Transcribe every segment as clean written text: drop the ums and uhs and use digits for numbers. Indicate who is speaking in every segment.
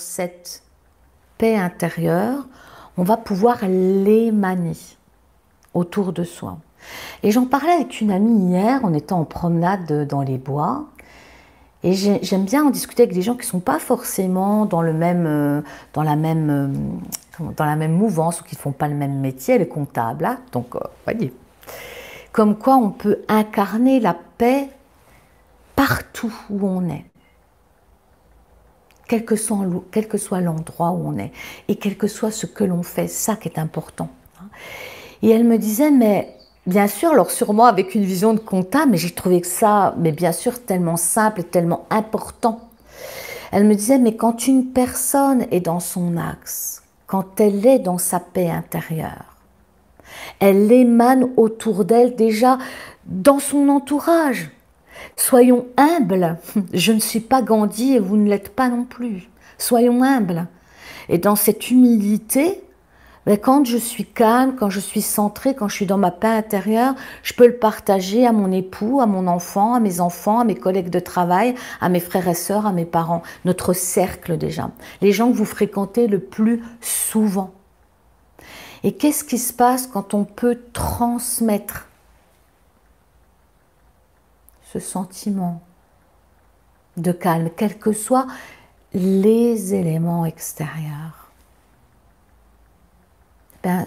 Speaker 1: cette paix intérieure, on va pouvoir l'émaner autour de soi. Et j'en parlais avec une amie hier, on était en promenade dans les bois, et j'aime bien en discuter avec des gens qui ne sont pas forcément dans la même mouvance ou qui ne font pas le même métier, elle est comptable, hein, donc voyez. Comme quoi on peut incarner la paix partout où on est. Quel que soit l'endroit où on est, et quel que soit ce que l'on fait, ça qui est important. Et elle me disait, mais bien sûr, alors sûrement avec une vision de comptable, mais j'ai trouvé que ça, mais bien sûr, tellement simple et tellement important. Elle me disait, mais quand une personne est dans son axe, quand elle est dans sa paix intérieure, elle émane autour d'elle déjà dans son entourage. Soyons humbles, je ne suis pas Gandhi et vous ne l'êtes pas non plus. Soyons humbles. Et dans cette humilité, quand je suis calme, quand je suis centrée, quand je suis dans ma paix intérieure, je peux le partager à mon époux, à mon enfant, à mes collègues de travail, à mes frères et sœurs, à mes parents. Notre cercle déjà. Les gens que vous fréquentez le plus souvent. Et qu'est-ce qui se passe quand on peut transmettre ce sentiment de calme, quels que soient les éléments extérieurs?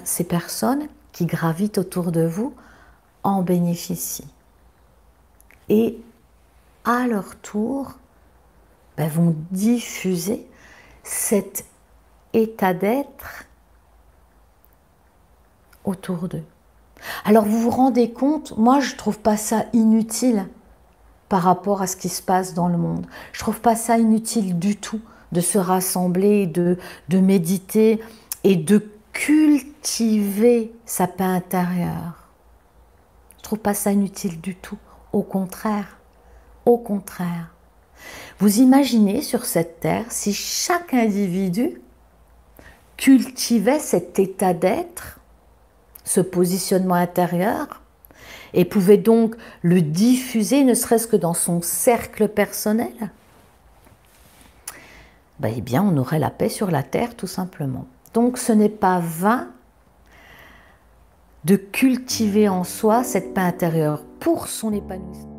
Speaker 1: Ces personnes qui gravitent autour de vous en bénéficient. Et à leur tour, vont diffuser cet état d'être autour d'eux. Alors vous vous rendez compte, moi je ne trouve pas ça inutile par rapport à ce qui se passe dans le monde. Je ne trouve pas ça inutile du tout de se rassembler, de méditer et de cultiver sa paix intérieure. Je ne trouve pas ça inutile du tout. Au contraire, au contraire. Vous imaginez sur cette terre si chaque individu cultivait cet état d'être, ce positionnement intérieur, et pouvait donc le diffuser, ne serait-ce que dans son cercle personnel, eh bien, on aurait la paix sur la terre, tout simplement. Donc, ce n'est pas vain de cultiver en soi cette paix intérieure pour son épanouissement.